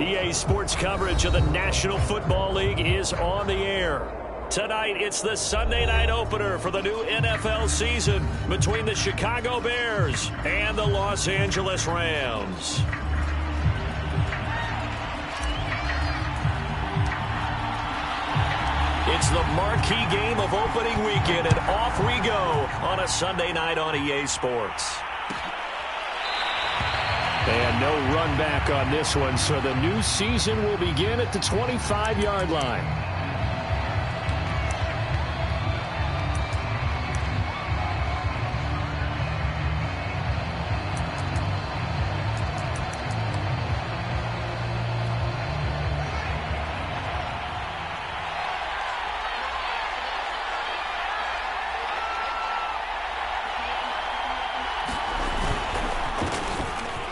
EA Sports coverage of the National Football League is on the air. Tonight, it's the Sunday night opener for the new NFL season between the Chicago Bears and the Los Angeles Rams. It's the marquee game of opening weekend, and off we go on a Sunday night on EA Sports. And no run back on this one, so the new season will begin at the 25-yard line.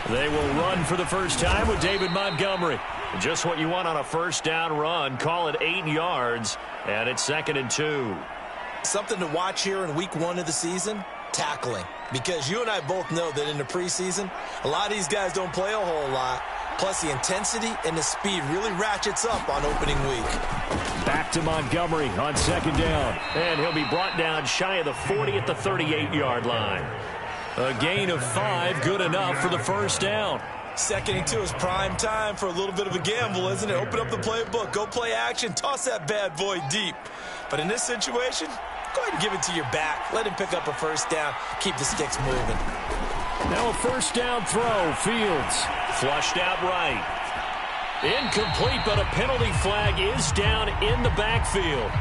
They will run for the first time with David Montgomery. Just what you want on a first down run. Call it 8 yards, and it's 2nd and 2. Something to watch here in week 1 of the season, tackling. Because you and I both know that in the preseason, a lot of these guys don't play a whole lot. Plus, the intensity and the speed really ratchets up on opening week. Back to Montgomery on 2nd down. And he'll be brought down shy of the 40 at the 38-yard line. A gain of 5, good enough for the first down. 2nd and 2 is prime time for a little bit of a gamble, isn't it? Open up the playbook, go play action, toss that bad boy deep. But in this situation, go ahead and give it to your back. Let him pick up a first down. Keep the sticks moving. Now a first down throw. Fields flushed out right. Incomplete, but a penalty flag is down in the backfield.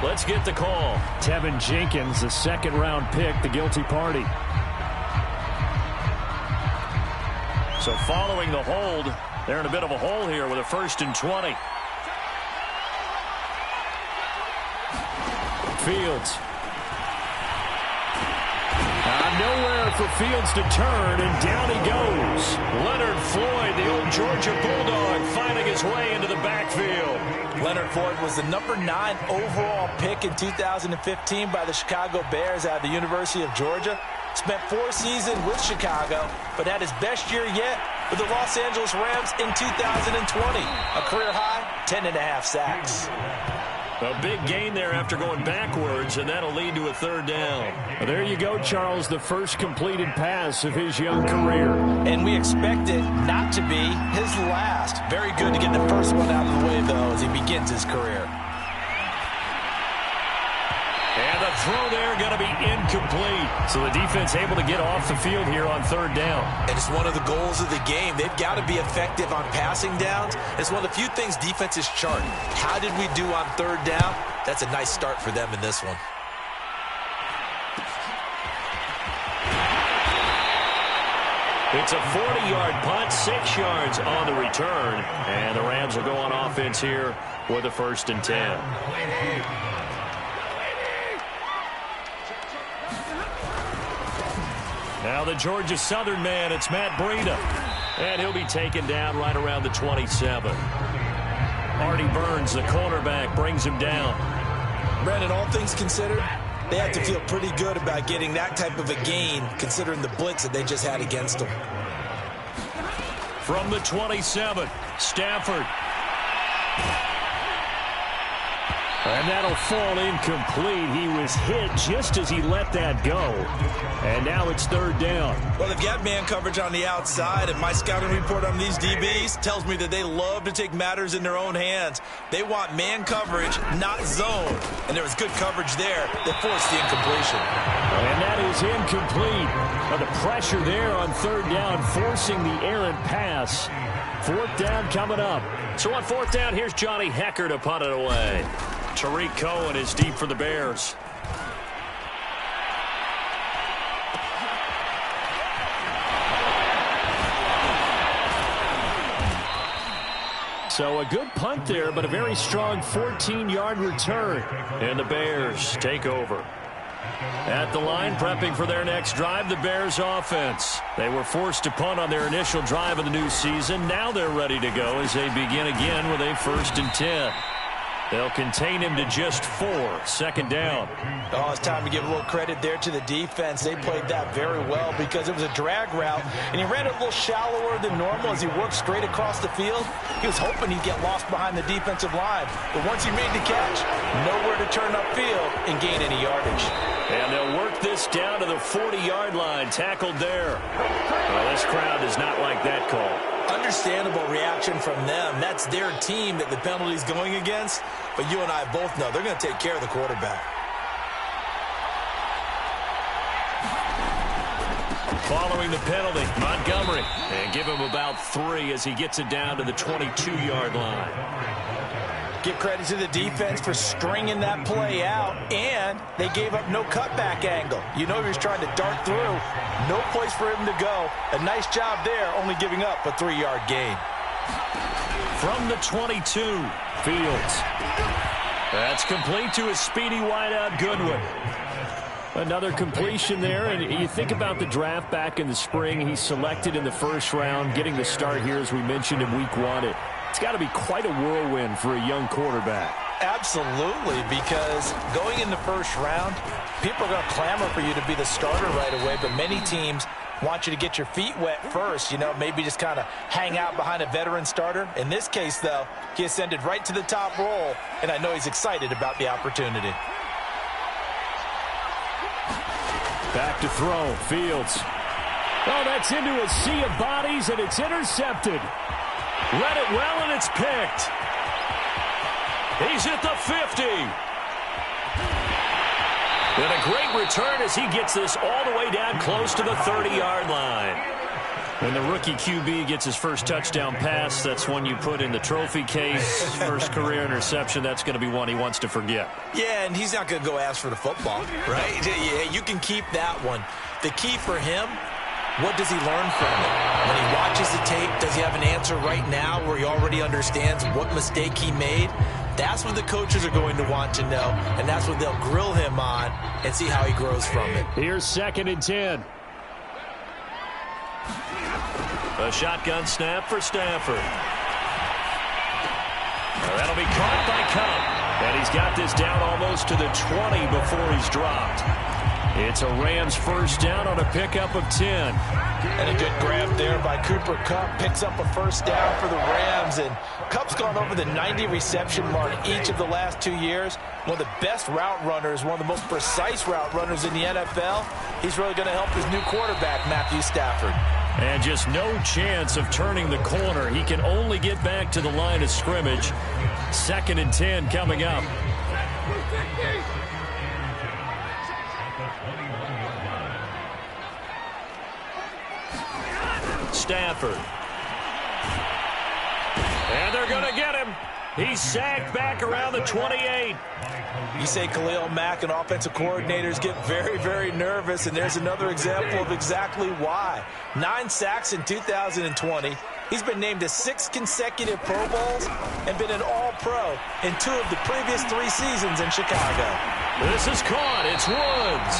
Let's get the call. Tevin Jenkins, the 2nd-round pick, the guilty party. So following the hold, they're in a bit of a hole here with a 1st and 20. Fields. Nowhere for Fields to turn, and down he goes. Leonard Floyd, the old Georgia Bulldog, finding his way into the backfield. Leonard Floyd was the number 9 overall pick in 2015 by the Chicago Bears out of the University of Georgia. Spent 4 seasons with Chicago, but had his best year yet with the Los Angeles Rams in 2020. A career high, 10.5 sacks. A big gain there after going backwards, and that'll lead to a 3rd down. Well, there you go, Charles, the first completed pass of his young career. And we expect it not to be his last. Very good to get the first one out of the way, though, as he begins his career. And the throw there going to be incomplete. So the defense able to get off the field here on 3rd down. And it's one of the goals of the game. They've got to be effective on passing downs. It's one of the few things defenses chart. How did we do on 3rd down? That's a nice start for them in this one. It's a 40-yard punt, 6 yards on the return. And the Rams will go on offense here with a 1st and 10. Now the Georgia Southern man, it's Matt Breida. And he'll be taken down right around the 27. Artie Burns, the cornerback, brings him down. Brandon, all things considered, they have to feel pretty good about getting that type of a gain, considering the blitz that they just had against them. From the 27, Stafford. And that'll fall incomplete. He was hit just as he let that go. And now it's 3rd down. Well, they've got man coverage on the outside, and my scouting report on these DBs tells me that they love to take matters in their own hands. They want man coverage, not zone. And there was good coverage there that forced the incompletion. And that is incomplete. But the pressure there on 3rd down, forcing the errant pass. 4th down coming up. So on 4th down, here's Johnny Hecker to punt it away. Tariq Cohen is deep for the Bears. So a good punt there, but a very strong 14-yard return. And the Bears take over. At the line, prepping for their next drive, the Bears offense. They were forced to punt on their initial drive of the new season. Now they're ready to go as they begin again with a 1st and 10. They'll contain him to just 4. 2nd down. Oh, it's time to give a little credit there to the defense. They played that very well because it was a drag route, and he ran it a little shallower than normal as he worked straight across the field. He was hoping he'd get lost behind the defensive line, but once he made the catch, nowhere to turn upfield and gain any yardage. And they'll work this down to the 40-yard line, tackled there. Well, this crowd does not like that call. Understandable reaction from them. That's their team that the penalty's going against. But you and I both know they're going to take care of the quarterback. Following the penalty, Montgomery. And give him about 3 as he gets it down to the 22-yard line. Give credit to the defense for stringing that play out, and they gave up no cutback angle. You know he was trying to dart through. No place for him to go. A nice job there, only giving up a 3-yard gain. From the 22, Fields. That's complete to his speedy wideout, Goodwin. Another completion there, and you think about the draft back in the spring. He's selected in the 1st round, getting the start here, as we mentioned, in week 1. It's got to be quite a whirlwind for a young quarterback. Absolutely, because going in the 1st round, people are going to clamor for you to be the starter right away, but many teams want you to get your feet wet first, you know, maybe just kind of hang out behind a veteran starter. In this case, though, he ascended right to the top role, and I know he's excited about the opportunity. Back to throw, Fields. Oh, that's into a sea of bodies, and it's intercepted. Read it well, and it's picked. He's at the 50. And a great return as he gets this all the way down close to the 30-yard line. When the rookie QB gets his first touchdown pass, that's one you put in the trophy case. First career interception, that's going to be one he wants to forget. Yeah, and he's not going to go ask for the football, right? Yeah, you can keep that one. The key for him, what does he learn from it? When he watches the tape, does he have an answer right now where he already understands what mistake he made? That's what the coaches are going to want to know, and that's what they'll grill him on and see how he grows from it. Here's 2nd and 10. A shotgun snap for Stafford. That'll be caught by Cup. And he's got this down almost to the 20 before he's dropped. It's a Rams 1st down on a pickup of 10. And a good grab there by Cooper Kupp. Picks up a 1st down for the Rams. And Kupp's gone over the 90 reception mark each of the last 2 years. One of the best route runners, one of the most precise route runners in the NFL. He's really going to help his new quarterback, Matthew Stafford. And just no chance of turning the corner. He can only get back to the line of scrimmage. 2nd and 10 coming up. Stafford. And they're going to get him. He's sacked back around the 28. You say Khalil Mack and offensive coordinators get very, very nervous, and there's another example of exactly why. 9 sacks in 2020. He's been named to 6 consecutive Pro Bowls and been an All-Pro in 2 of the previous 3 seasons in Chicago. This is caught. It's Woods.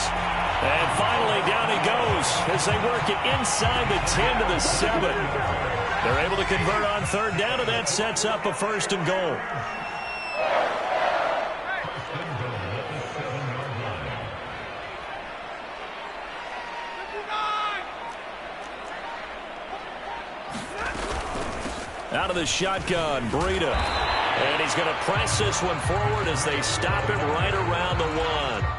And finally, down he goes as they work it inside the 10 to the 7. They're able to convert on 3rd down, and that sets up a 1st and goal. Out of the shotgun, Breida. And he's going to press this one forward as they stop it right around the 1.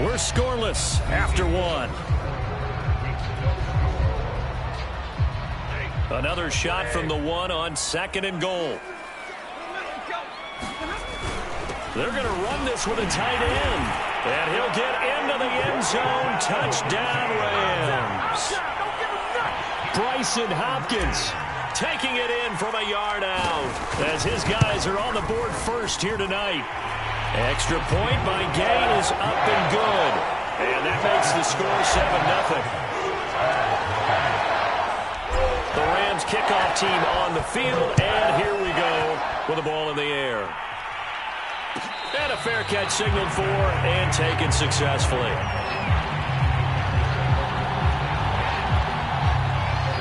We're scoreless after one. Another shot from the one on 2nd and goal. They're going to run this with a tight end. And he'll get into the end zone. Touchdown, Rams. Bryson Hopkins taking it in from a yard out as his guys are on the board first here tonight. Extra point by Gain is up and good. And that makes the score 7-0. The Rams kickoff team on the field, and here we go with the ball in the air. And a fair catch signaled for and taken successfully.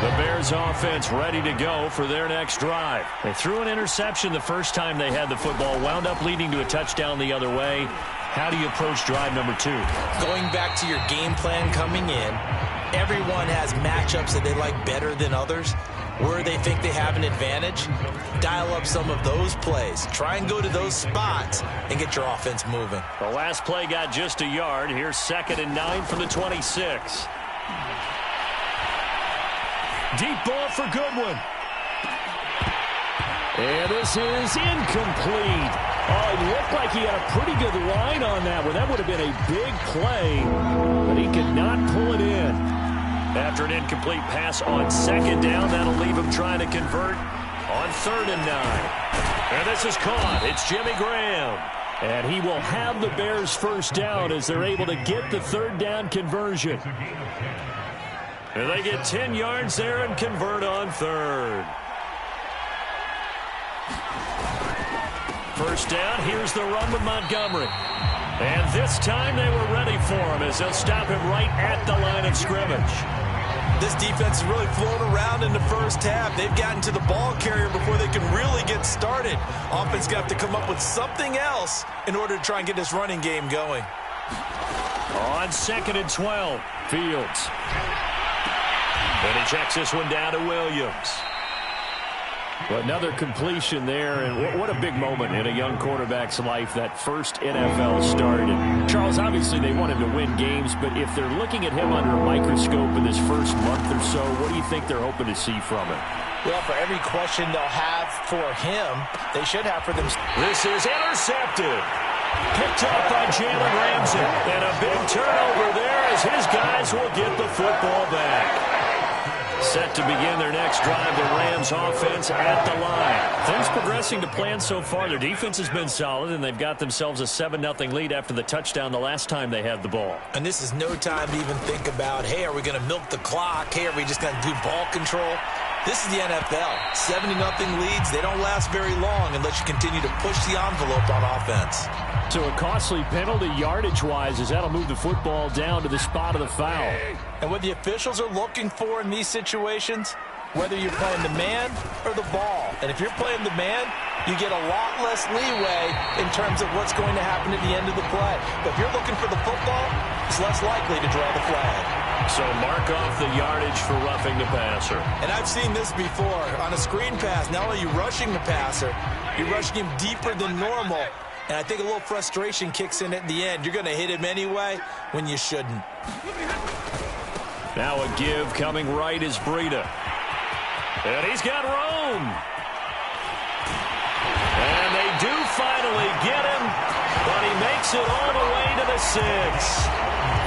The Bears offense ready to go for their next drive. They threw an interception the first time they had the football, wound up leading to a touchdown the other way. How do you approach drive number 2? Going back to your game plan coming in, everyone has matchups that they like better than others. Where they think they have an advantage, dial up some of those plays. Try and go to those spots and get your offense moving. The last play got just a yard. Here's 2nd and 9 from the 26. Deep ball for Goodwin. And this is incomplete. Oh, it looked like he had a pretty good line on that one. That would have been a big play, but he could not pull it in. After an incomplete pass on 2nd down, that'll leave him trying to convert on 3rd and 9. And this is caught. It's Jimmy Graham. And he will have the Bears first down as they're able to get the 3rd down conversion. And they get 10 yards there and convert on 3rd. First down, here's the run with Montgomery. And this time they were ready for him as they'll stop him right at the line of scrimmage. This defense is really flown around in the first half. They've gotten to the ball carrier before they can really get started. Offense got to come up with something else in order to try and get this running game going. On 2nd and 12, Fields. And he checks this one down to Williams. Well, another completion there, and what a big moment in a young quarterback's life, that first NFL start. And Charles, obviously they want him to win games, but if they're looking at him under a microscope in this first month or so, what do you think they're hoping to see from him? Well, for every question they'll have for him, they should have for themselves. This is intercepted. Picked up by Jalen Ramsey. And a big turnover there as his guys will get the football back. Set to begin their next drive, the Rams offense at the line. Things progressing to plan so far. Their defense has been solid, and they've got themselves a 7-0 lead after the touchdown the last time they had the ball. And this is no time to even think about, hey, are we going to milk the clock? Hey, are we just going to do ball control? This is the NFL. 70-0 leads, they don't last very long unless you continue to push the envelope on offense. So a costly penalty yardage-wise as that'll move the football down to the spot of the foul. And what the officials are looking for in these situations, whether you're playing the man or the ball. And if you're playing the man, you get a lot less leeway in terms of what's going to happen at the end of the play. But if you're looking for the football, it's less likely to draw the flag. So mark off the yardage for roughing the passer. And I've seen this before. On a screen pass, not only are you rushing the passer, you're rushing him deeper than normal. And I think a little frustration kicks in at the end. You're going to hit him anyway when you shouldn't. Now a give coming right is Breida. And he's got room. And they do finally get him, but he makes it all the way to the 6.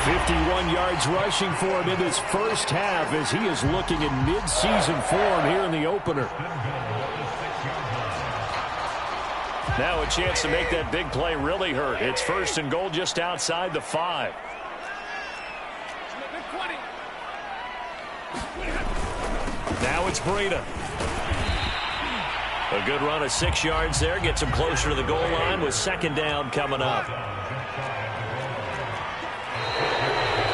51 yards rushing for him in this first half as he is looking in mid-season form here in the opener. Now a chance to make that big play really hurt. It's 1st and goal just outside the 5. Now it's Breida. A good run of 6 yards there. Gets him closer to the goal line with 2nd down coming up.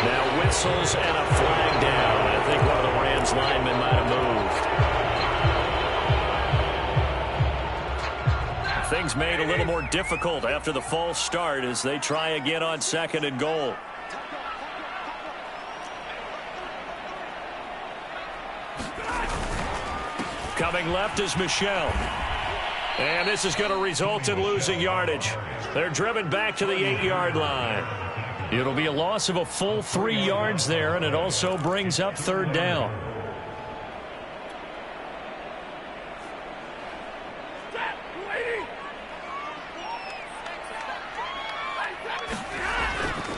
Now whistles and a flag down. I think one of the Rams linemen might have moved. Things made a little more difficult after the false start as they try again on 2nd and goal. Coming left is Michel. And this is going to result in losing yardage. They're driven back to the 8-yard line. It'll be a loss of a full 3 yards there, and it also brings up third down.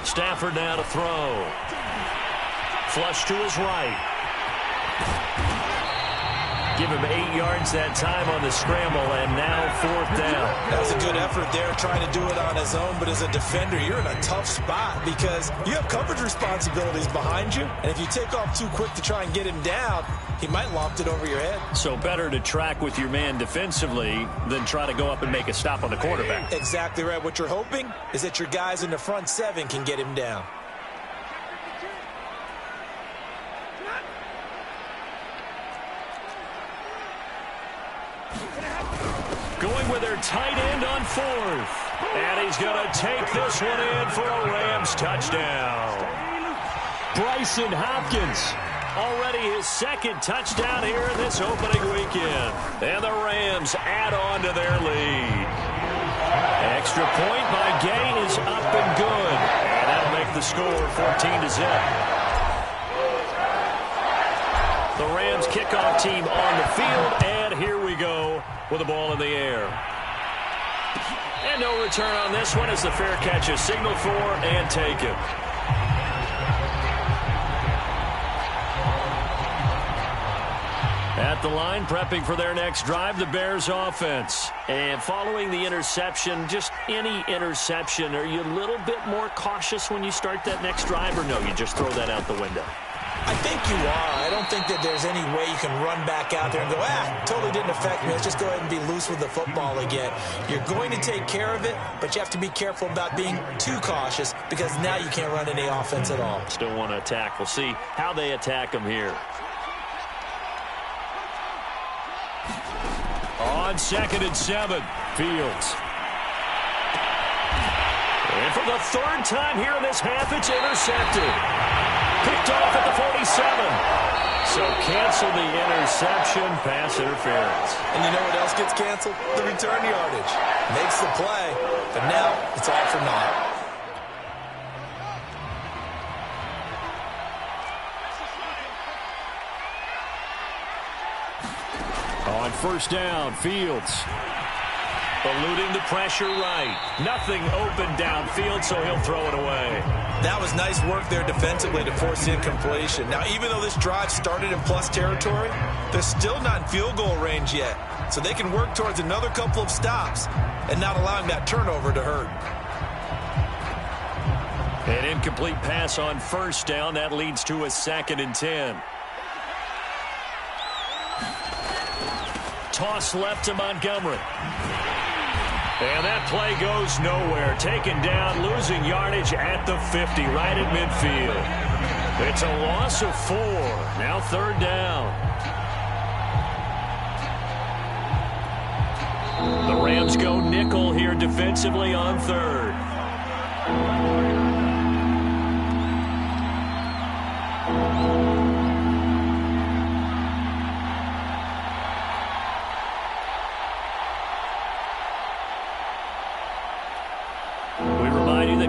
Stafford now to throw. Flush to his right. Give him 8 yards that time on the scramble, and now fourth down. That was a good effort there, trying to do it on his own. But as a defender, you're in a tough spot because you have coverage responsibilities behind you. And if you take off too quick to try and get him down, he might loft it over your head. So better to track with your man defensively than try to go up and make a stop on the quarterback. Exactly right. What you're hoping is that your guys in the front 7 can get him down. Going with their tight end on fourth. And he's going to take this one in for a Rams touchdown. Bryson Hopkins, already his second touchdown here in this opening weekend. And the Rams add on to their lead. Extra point by Gay is up and good. And that'll make the score 14-0. The Rams kickoff team on the field, and here we go with the ball in the air. And no return on this one as the fair catch is signaled for and taken. At the line, prepping for their next drive, the Bears offense. And following the interception, just any interception, are you a little bit more cautious when you start that next drive, or no, you just throw that out the window? I think you are. I don't think that there's any way you can run back out there and go, totally didn't affect me. Let's just go ahead and be loose with the football again. You're going to take care of it, but you have to be careful about being too cautious because now you can't run any offense at all. Still want to attack. We'll see how they attack them here. On 2nd and 7, Fields. And for the third time here in this half, it's intercepted. Picked off at the 47. So cancel the interception, pass interference. And you know what else gets canceled? The return yardage. Makes the play, but now it's all for naught. On first down, Fields. Eluding the pressure right. Nothing open downfield, so he'll throw it away. That was nice work there defensively to force the incompletion. Now, even though this drive started in plus territory, they're still not in field goal range yet. So they can work towards another couple of stops and not allowing that turnover to hurt. An incomplete pass on first down. That leads to a 2nd and 10. Toss left to Montgomery. And that play goes nowhere. Taken down, losing yardage at the 50, right at midfield. It's a loss of 4. Now third down. The Rams go nickel here defensively on third.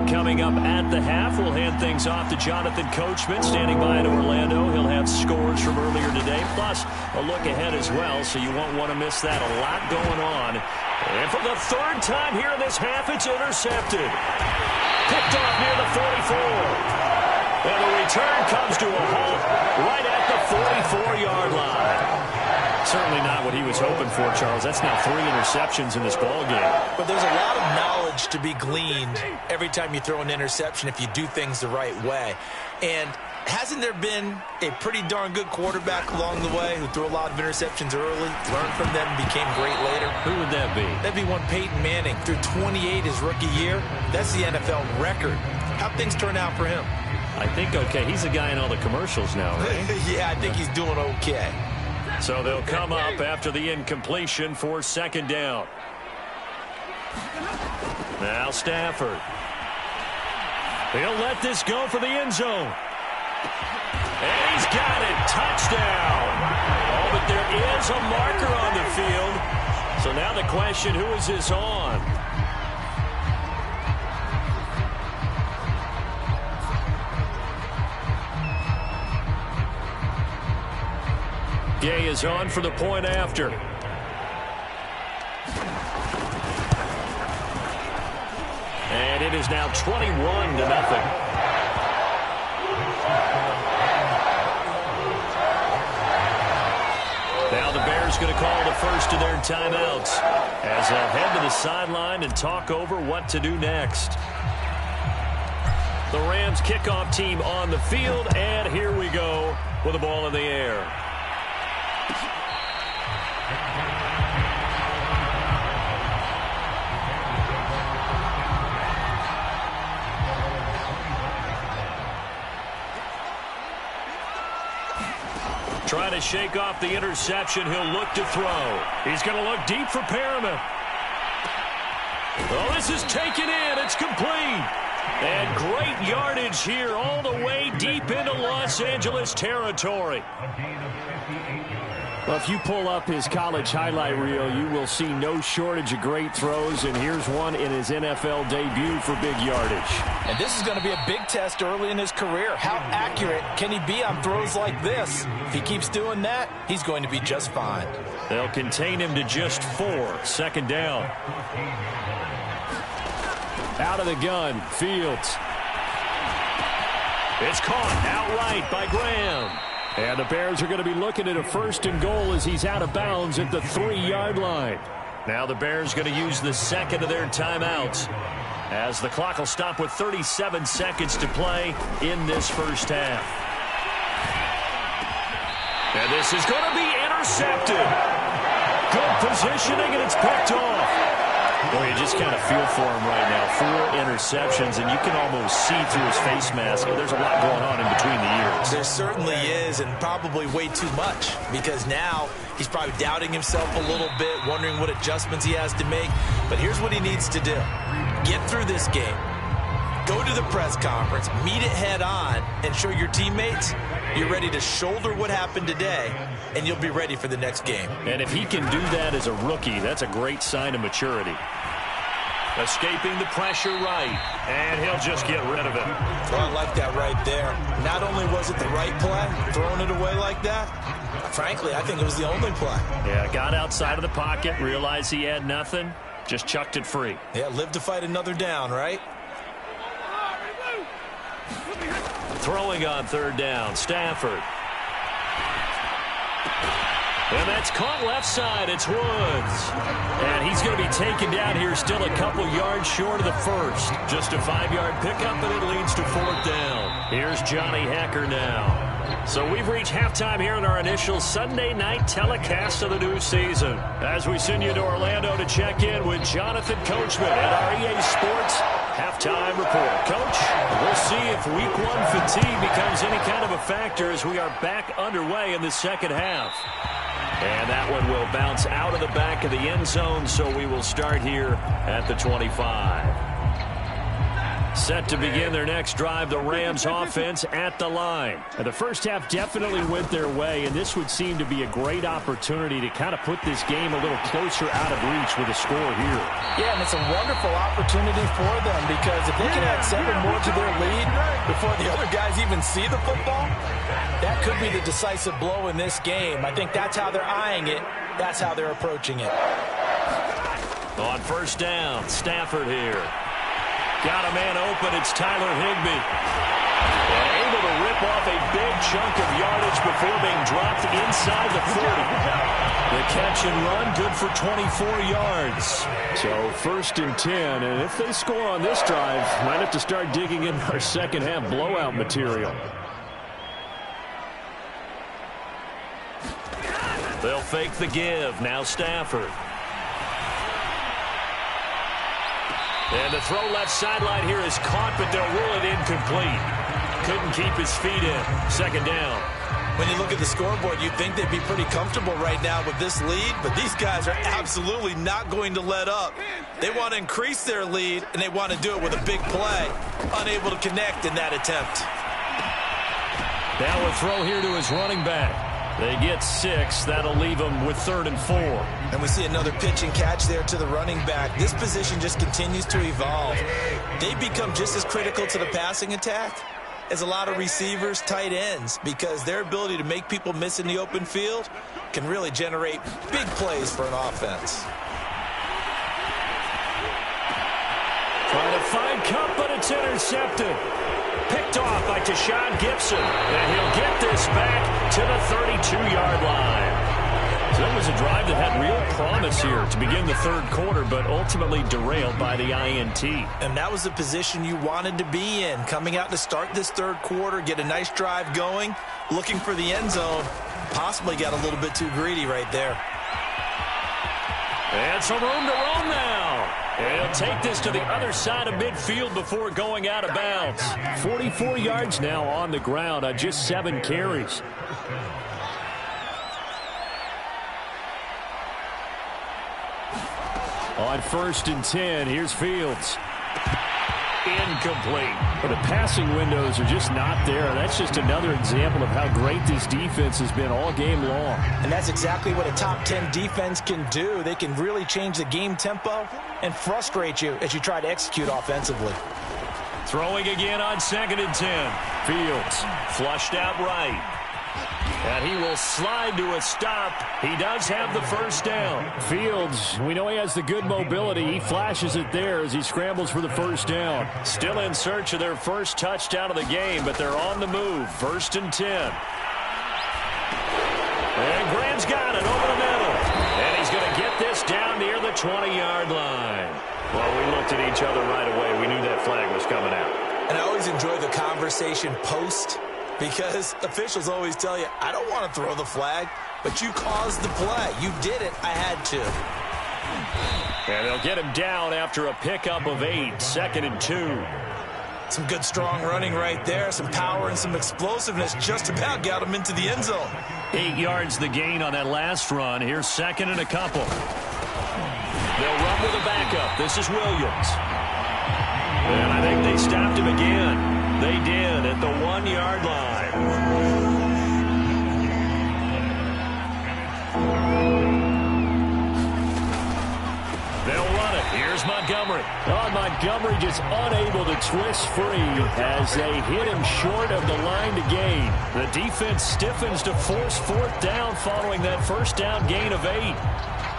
Coming up at the half, we'll hand things off to Jonathan Coachman, standing by in Orlando. He'll have scores from earlier today, plus a look ahead as well, so you won't want to miss that. A lot going on. And for the third time here in this half, it's intercepted. Picked off near the 44. And the return comes to a halt right at the 44-yard line. Certainly not what he was hoping for, Charles. That's now 3 interceptions in this ballgame. But there's a lot of knowledge to be gleaned every time you throw an interception if you do things the right way. And hasn't there been a pretty darn good quarterback along the way who threw a lot of interceptions early, learned from them, and became great later? Who would that be? That'd be one Peyton Manning. Threw 28 his rookie year. That's the NFL record. How'd things turn out for him? I think okay. He's a guy in all the commercials now, right? Yeah, I think he's doing okay. So they'll come up after the incompletion for 2nd down. Now Stafford. He'll let this go for the end zone. And he's got it. Touchdown. Oh, but there is a marker on the field. So now the question, who is this on? Gay is on for the point after. And it is now 21-0. Now the Bears going to call the first of their timeouts as they'll head to the sideline and talk over what to do next. The Rams kickoff team on the field, and here we go with the ball in the air. Trying to shake off the interception. He'll look to throw. He's going to look deep for Perriman. Oh, this is taken in. It's complete. And great yardage here all the way deep into Los Angeles territory. Well, if you pull up his college highlight reel, you will see no shortage of great throws, and here's one in his NFL debut for big yardage. And this is going to be a big test early in his career. How accurate can he be on throws like this? If he keeps doing that, he's going to be just fine. They'll contain him to just 4. Second down. Out of the gun, Fields. It's caught outright by Graham. And the Bears are going to be looking at a 1st and goal as he's out of bounds at the 3-yard line. Now the Bears going to use the second of their timeouts as the clock will stop with 37 seconds to play in this first half. And this is going to be intercepted. Good positioning, and it's picked off. Boy, you just kind of feel for him right now. 4 interceptions, and you can almost see through his face mask. There's a lot going on in between the ears. There certainly is, and probably way too much, because now he's probably doubting himself a little bit, wondering what adjustments he has to make. But here's what he needs to do. Get through this game. Go to the press conference, meet it head on, and show your teammates you're ready to shoulder what happened today, and you'll be ready for the next game. And if he can do that as a rookie, that's a great sign of maturity. Escaping the pressure right, and he'll just get rid of it. Well, I like that right there. Not only was it the right play, throwing it away like that, frankly, I think it was the only play. Yeah, got outside of the pocket, realized he had nothing, just chucked it free. Yeah, live to fight another down, right? Throwing on 3rd down, Stafford. And that's caught left side. It's Woods. And he's going to be taken down here still a couple yards short of the first. Just a 5-yard pickup, and it leads to 4th down. Here's Johnny Hacker now. So we've reached halftime here in our initial Sunday night telecast of the new season. As we send you to Orlando to check in with Jonathan Coachman at our EA Sports halftime report. Coach, we'll see if week 1 fatigue becomes any kind of a factor as we are back underway in the second half. And that one will bounce out of the back of the end zone, so we will start here at the 25. Set to begin their next drive, the Rams offense at the line. And the first half definitely went their way, and this would seem to be a great opportunity to kind of put this game a little closer out of reach with a score here. Yeah, and it's a wonderful opportunity for them because if they can add 7 more to their lead before the other guys even see the football, that could be the decisive blow in this game. I think that's how they're eyeing it. That's how they're approaching it. On 1st down, Stafford here. Got a man open. It's Tyler Higbee. And able to rip off a big chunk of yardage before being dropped inside the 40. The catch and run, good for 24 yards. So 1st and 10, and if they score on this drive, might have to start digging in our second half blowout material. They'll fake the give. Now Stafford. And the throw left sideline here is caught, but they'll rule it incomplete. Couldn't keep his feet in. 2nd down. When you look at the scoreboard, you'd think they'd be pretty comfortable right now with this lead, but these guys are absolutely not going to let up. They want to increase their lead, and they want to do it with a big play. Unable to connect in that attempt. Now a throw here to his running back. They get 6. That'll leave them with 3rd and 4. And we see another pitch and catch there to the running back. This position just continues to evolve. They become just as critical to the passing attack is a lot of receivers, tight ends, because their ability to make people miss in the open field can really generate big plays for an offense. Trying to find Cup, but it's intercepted. Picked off by Tashawn Gibson, and he'll get this back to the 32-yard line. So that was a drive that had real promise here to begin the third quarter, but ultimately derailed by the INT. And that was the position you wanted to be in, coming out to start this third quarter, get a nice drive going, looking for the end zone. Possibly got a little bit too greedy right there. And some room to roam now. And he'll take this to the other side of midfield before going out of bounds. 44 yards now on the ground on just 7 carries. On 1st and 10, here's Fields. Incomplete. But the passing windows are just not there. That's just another example of how great this defense has been all game long. And that's exactly what a top 10 defense can do. They can really change the game tempo and frustrate you as you try to execute offensively. Throwing again on 2nd and 10. Fields flushed out right. And he will slide to a stop. He does have the first down. Fields, we know he has the good mobility. He flashes it there as he scrambles for the first down. Still in search of their first touchdown of the game, but they're on the move. 1st and 10. And Graham's got it over the middle. And he's going to get this down near the 20-yard line. Well, we looked at each other right away. We knew that flag was coming out. And I always enjoy the conversation post, because officials always tell you, I don't want to throw the flag, but you caused the play. You did it. I had to. And they'll get him down after a pickup of 8. 2nd and 2. Some good, strong running right there. Some power and some explosiveness. Just about got him into the end zone. 8 yards the gain on that last run. Here's 2nd and a couple. They'll run with a backup. This is Williams. And I think they stopped him again. They did at the 1-yard line. They'll run it. Here's Montgomery. Oh, Montgomery just unable to twist free as they hit him short of the line to gain. The defense stiffens to force 4th down following that first down gain of 8.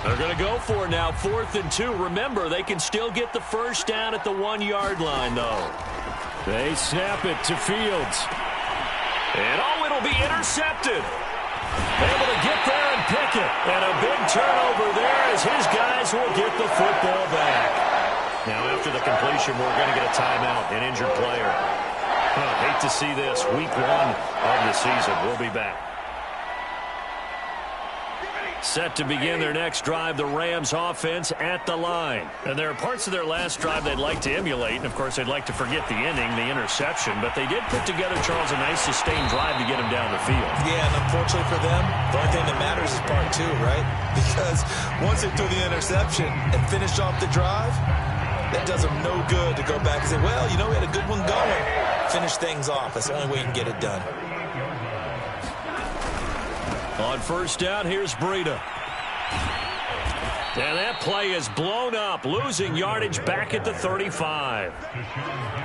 They're going to go for it now, 4th and 2. Remember, they can still get the first down at the 1-yard line, though. They snap it to Fields. And, it'll be intercepted. Able to get there and pick it. And a big turnover there as his guys will get the football back. Now, after the completion, we're going to get a timeout, an injured player. Hate to see this. Week 1 of the season. We'll be back. Set to begin their next drive, the Rams offense at the line. And there are parts of their last drive they'd like to emulate. And, of course, they'd like to forget the ending, the interception. But they did put together, Charles, a nice sustained drive to get him down the field. Yeah, and unfortunately for them, the only thing that matters is part 2, right? Because once they threw the interception and finished off the drive, that does them no good to go back and say, well, you know, we had a good one going. Finish things off. That's the only way you can get it done. On 1st down, here's Breida. And that play is blown up, losing yardage back at the 35.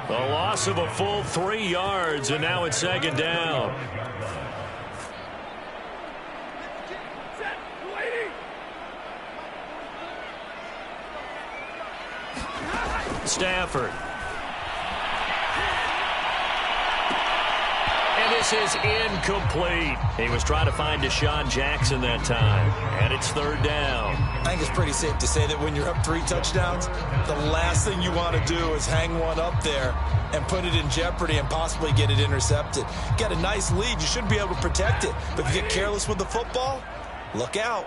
The loss of a full 3 yards, and now it's 2nd down. Stafford. This is incomplete. He was trying to find Deshaun Jackson that time. And it's 3rd down. I think it's pretty safe to say that when you're up 3 touchdowns, the last thing you want to do is hang one up there and put it in jeopardy and possibly get it intercepted. You got a nice lead. You should be able to protect it. But if you get careless with the football, look out.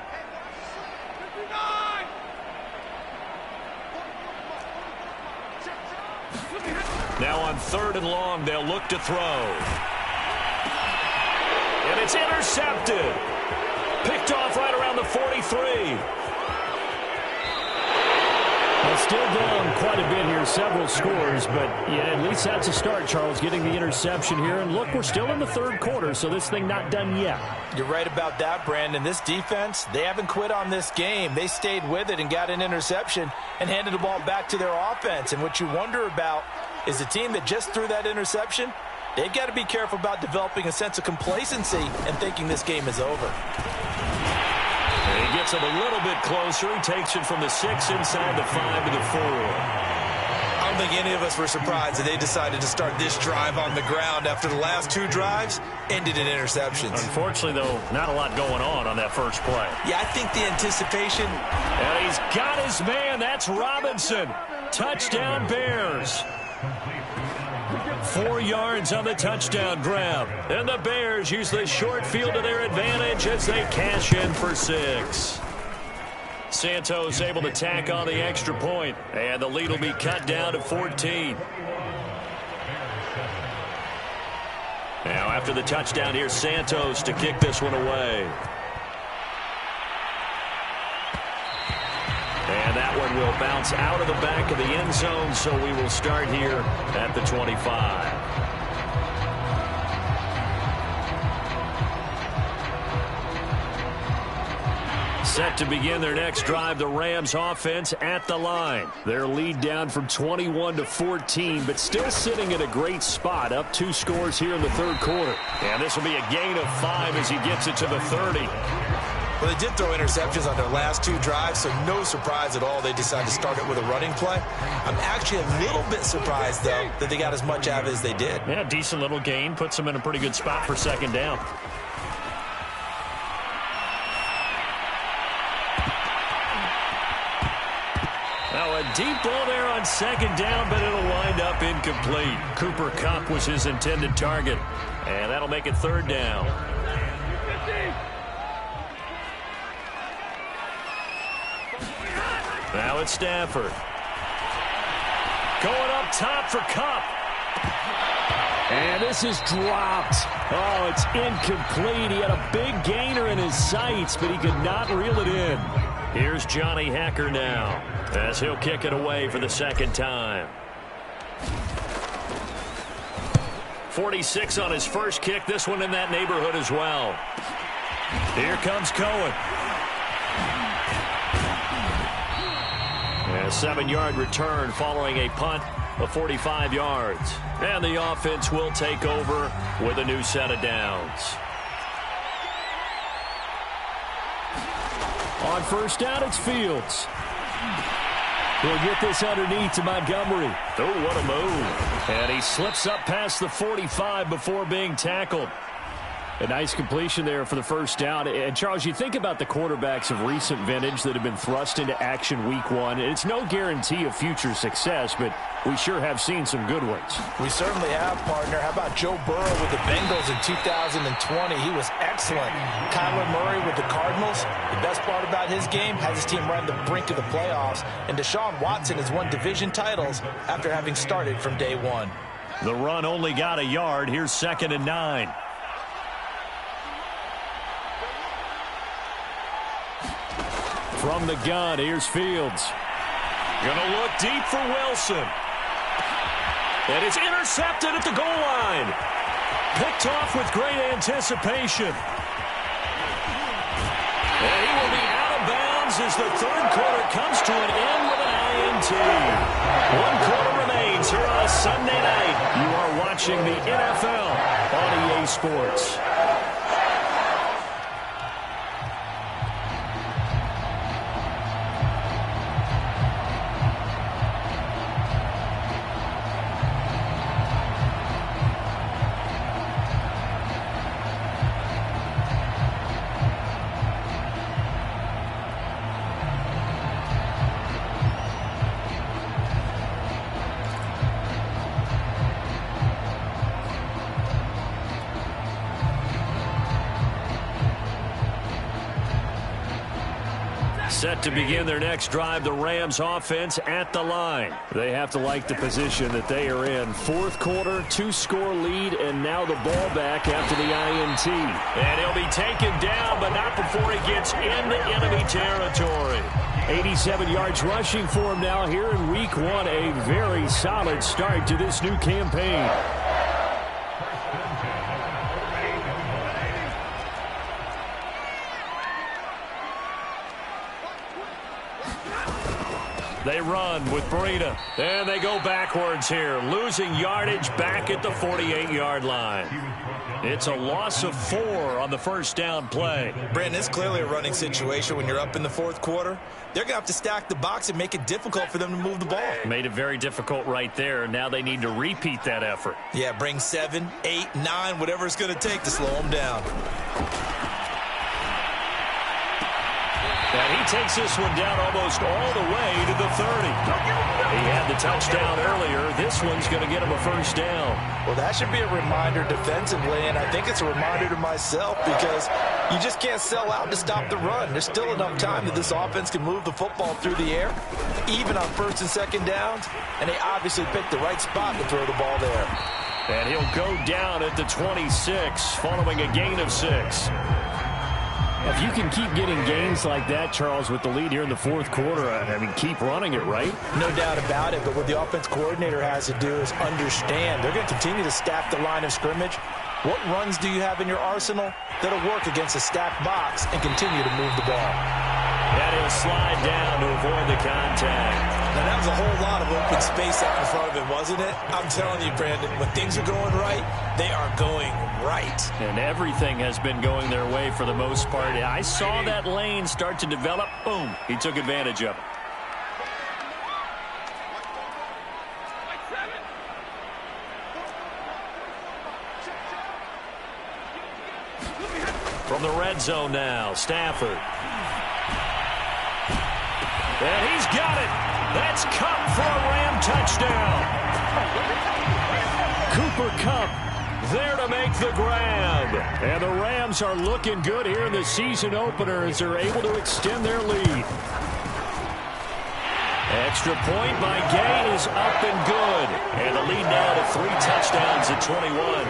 Now on 3rd and long, they'll look to throw. And it's intercepted. Picked off right around the 43. Well, still down quite a bit here, several scores, but yeah, at least that's a start, Charles, getting the interception here. And look, we're still in the 3rd quarter, so this thing not done yet. You're right about that, Brandon. This defense, they haven't quit on this game. They stayed with it and got an interception and handed the ball back to their offense. And what you wonder about is the team that just threw that interception, They've got to be careful about developing a sense of complacency and thinking this game is over. And he gets him a little bit closer. He takes it from the 6 inside the 5 to the 4. I don't think any of us were surprised that they decided to start this drive on the ground after the last 2 drives ended in interceptions. Unfortunately, though, not a lot going on that first play. Yeah, I think the anticipation. And he's got his man. That's Robinson. Touchdown, Bears. 4 yards on the touchdown grab. And the Bears use the short field to their advantage as they cash in for 6. Santos able to tack on the extra point, and the lead will be cut down to 14. Now after the touchdown, here's Santos to kick this one away. And that one will bounce out of the back of the end zone, so we will start here at the 25. Set to begin their next drive, the Rams offense at the line. Their lead down from 21 to 14, but still sitting at a great spot, up 2 scores here in the third quarter. And this will be a gain of 5 as he gets it to the 30. Well, they did throw interceptions on their last 2 drives, so no surprise at all they decided to start it with a running play. I'm actually a little bit surprised, though, that they got as much out of it as they did. Yeah, decent little gain. Puts them in a pretty good spot for second down. Now a deep ball there on second down, but it'll wind up incomplete. Cooper Kupp was his intended target, and that'll make it third down. Now it's Stafford. Going up top for Kupp. And this is dropped. Oh, it's incomplete. He had a big gainer in his sights, but he could not reel it in. Here's Johnny Hacker now, as he'll kick it away for the second time. 46 on his first kick. This one in that neighborhood as well. Here comes Cohen. A 7-yard return following a punt of 45 yards. And the offense will take over with a new set of downs. On first down, it's Fields. He'll get this underneath to Montgomery. Oh, what a move. And he slips up past the 45 before being tackled. A nice completion there for the first down. And, Charles, you think about the quarterbacks of recent vintage that have been thrust into action week 1. It's no guarantee of future success, but we sure have seen some good ones. We certainly have, partner. How about Joe Burrow with the Bengals in 2020? He was excellent. Kyler Murray with the Cardinals. The best part about his game has his team right on the brink of the playoffs. And Deshaun Watson has won division titles after having started from day 1. The run only got a yard. Here's 2nd and 9. From the gun, here's Fields. Gonna look deep for Wilson. And it's intercepted at the goal line. Picked off with great anticipation. And he will be out of bounds as the third quarter comes to an end with an INT. 1 quarter remains here on a Sunday night. You are watching the NFL on EA Sports. Set to begin their next drive, the Rams offense at the line. They have to like the position that they are in. Fourth quarter, 2-score lead, and now the ball back after the INT. And he'll be taken down, but not before he gets into enemy territory. 87 yards rushing for him now here in week 1. A very solid start to this new campaign. They run with Breida. And they go backwards here, losing yardage back at the 48-yard line. It's a loss of 4 on the first down play. Brandon, it's clearly a running situation when you're up in the fourth quarter. They're going to have to stack the box and make it difficult for them to move the ball. Made it very difficult right there. Now they need to repeat that effort. Yeah, bring 7, 8, 9, whatever it's going to take to slow them down. And he takes this one down almost all the way to the 30. He had the touchdown earlier. This one's going to get him a first down. Well, that should be a reminder defensively, and I think it's a reminder to myself because you just can't sell out to stop the run. There's still enough time that this offense can move the football through the air, even on first and second downs, and they obviously picked the right spot to throw the ball there. And he'll go down at the 26 following a gain of 6. If you can keep getting gains like that, Charles, with the lead here in the fourth quarter, I mean, keep running it, right? No doubt about it, but what the offense coordinator has to do is understand they're going to continue to stack the line of scrimmage. What runs do you have in your arsenal that'll work against a stacked box and continue to move the ball? And he'll slide down to avoid the contact. Now, that was a whole lot of open space out in front of him, wasn't it? I'm telling you, Brandon, when things are going right, they are going right. And everything has been going their way for the most part. I saw that lane start to develop. Boom. He took advantage of it. From the red zone now, Stafford. And he's got it. That's Kupp for a Ram touchdown. Cooper Kupp there to make the grab. And the Rams are looking good here in the season opener as they're able to extend their lead. Extra point by Gay is up and good. And the lead now to 3 touchdowns at 21.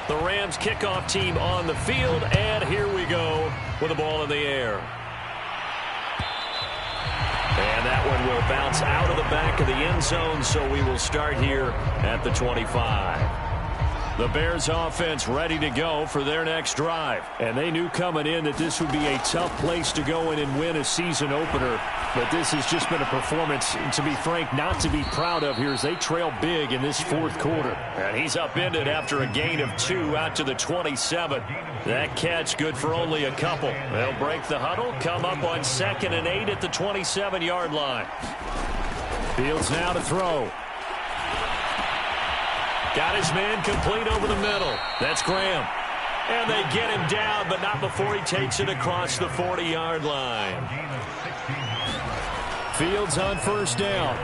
The Rams kickoff team on the field, and here we go with the ball in the air. And that one will bounce out of the back of the end zone, so we will start here at the 25. The Bears offense ready to go for their next drive. And they knew coming in that this would be a tough place to go in and win a season opener. But this has just been a performance, to be frank, not to be proud of here as they trail big in this fourth quarter. And he's upended after a gain of 2 out to the 27. That catch good for only a couple. They'll break the huddle, come up on 2nd and 8 at the 27-yard line. Fields now to throw. Got his man complete over the middle. That's Graham. And they get him down, but not before he takes it across the 40-yard line. Fields on first down.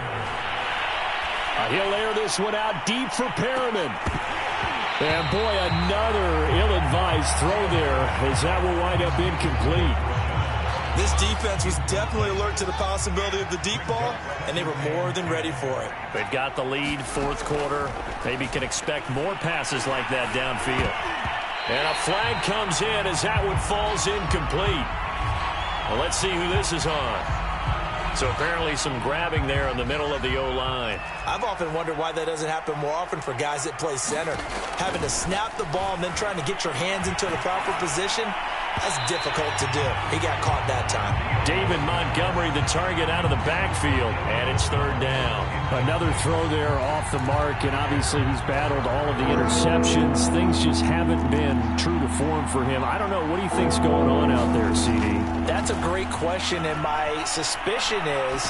He'll air this one out deep for Perriman. And, boy, another ill-advised throw there as that will wind up incomplete. This defense was definitely alert to the possibility of the deep ball, and they were more than ready for it. They've got the lead, fourth quarter. Maybe can expect more passes like that downfield. And a flag comes in as that one falls incomplete. Well, let's see who this is on. So apparently some grabbing there in the middle of the O-line. I've often wondered why that doesn't happen more often for guys that play center. Having to snap the ball and then trying to get your hands into the proper position, that's difficult to do. He got caught that time. David Montgomery, the target out of the backfield, and it's third down. Another throw there off the mark, and obviously he's battled all of the interceptions. Things just haven't been true to form for him. I don't know. What do you think's going on out there, CD? That's a great question, and my suspicion is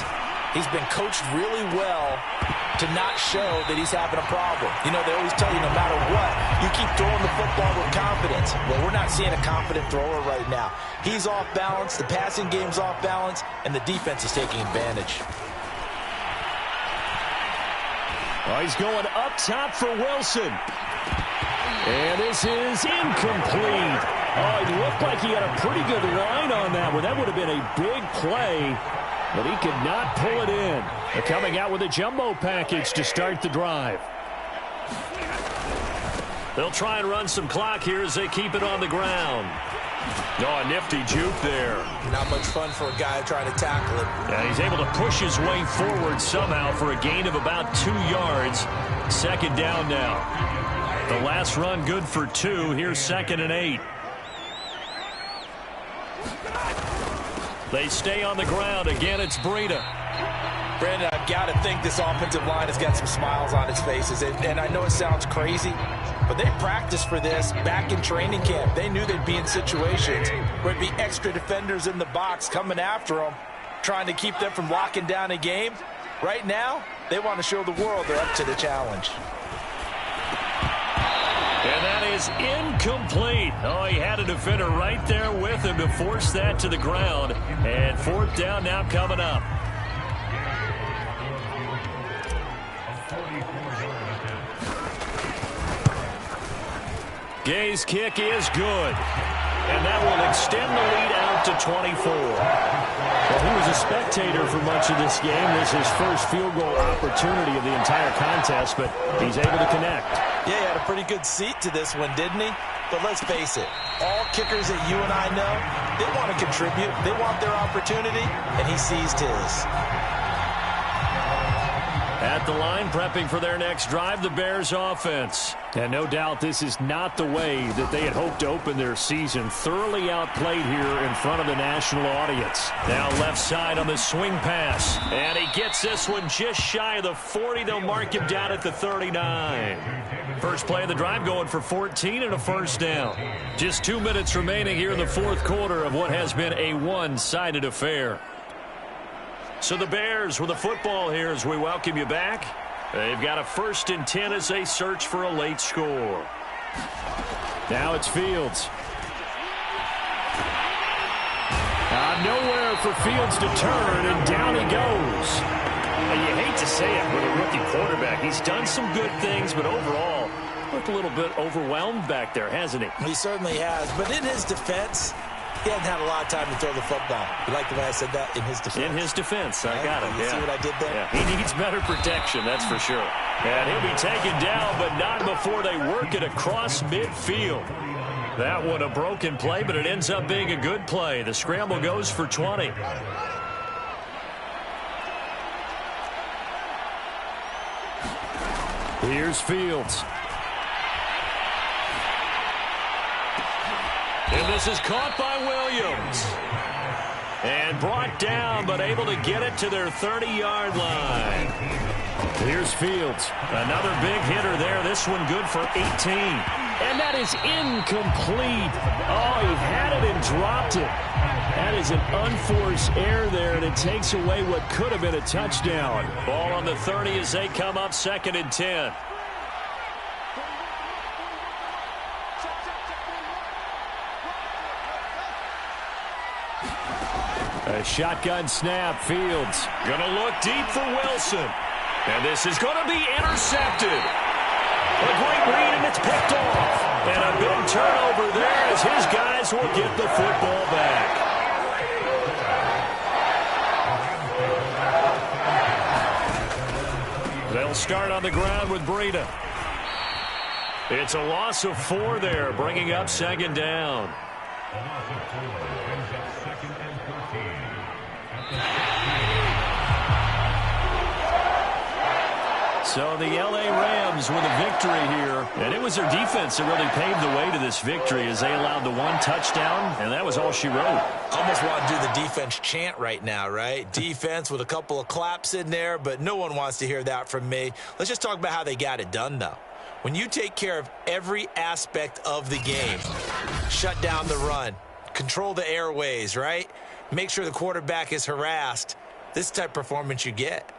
he's been coached really well to not show that he's having a problem. You know, they always tell you no matter what, you keep throwing the football with confidence. Well, we're not seeing a confident thrower right now. He's off balance, the passing game's off balance, and the defense is taking advantage. Oh, he's going up top for Wilson. And this is incomplete. Oh, it looked like he had a pretty good line on that one. That would have been a big play. But he could not pull it in. They're coming out with a jumbo package to start the drive. They'll try and run some clock here as they keep it on the ground. Oh, a nifty juke there. Not much fun for a guy trying to tackle him. And he's able to push his way forward somehow for a gain of about 2 yards. Second down now. The last run good for 2. Here's 2nd and 8. They stay on the ground. Again, it's Breida. Brandon, I've got to think this offensive line has got some smiles on its faces. And I know it sounds crazy, but they practiced for this back in training camp. They knew they'd be in situations where it'd be extra defenders in the box coming after them, trying to keep them from locking down a game. Right now, they want to show the world they're up to the challenge. And that is incomplete. Oh, he had a defender right there with him to force that to the ground. And fourth down now coming up. Gay's kick is good. And that will extend the lead out to 24. Well, he was a spectator for much of this game. This is his first field goal opportunity of the entire contest, but he's able to connect. Yeah, he had a pretty good seat to this one, didn't he? But let's face it, all kickers that you and I know, they want to contribute. They want their opportunity, and he seized his. At the line, prepping for their next drive, the Bears offense. And no doubt this is not the way that they had hoped to open their season. Thoroughly outplayed here in front of the national audience. Now left side on the swing pass. And he gets this one just shy of the 40. They'll mark him down at the 39. First play of the drive going for 14 and a first down. Just 2 minutes remaining here in the fourth quarter of what has been a one-sided affair. So the Bears with the football here as we welcome you back. They've got a 1st and 10 as they search for a late score. Now it's Fields. Nowhere for Fields to turn, and down he goes. You hate to say it with a rookie quarterback. He's done some good things, but overall, looked a little bit overwhelmed back there, hasn't he? He certainly has, but in his defense, he hasn't had a lot of time to throw the football. You like the way I said that? In his defense. In his defense. I got it. You see what I did there? Yeah. He needs better protection, that's for sure. And he'll be taken down, but not before they work it across midfield. That one a broken play, but it ends up being a good play. The scramble goes for 20. Here's Fields. And this is caught by Williams. And brought down, but able to get it to their 30-yard line. Here's Fields. Another big hitter there. This one good for 18. And that is incomplete. Oh, he had it and dropped it. That is an unforced error there, and it takes away what could have been a touchdown. Ball on the 30 as they come up 2nd and 10. A shotgun snap. Fields gonna look deep for Wilson. And this is gonna be intercepted. A great read, and it's picked off. And a big turnover there as his guys will get the football back. They'll start on the ground with Breida. It's a loss of 4 there, bringing up 2nd down. So the L.A. Rams with a victory here. And it was their defense that really paved the way to this victory as they allowed the 1 touchdown, and that was all she wrote. Almost want to do the defense chant right now, right? Defense with a couple of claps in there, but no one wants to hear that from me. Let's just talk about how they got it done, though. When you take care of every aspect of the game, shut down the run, control the airways, right? Make sure the quarterback is harassed. This type of performance you get.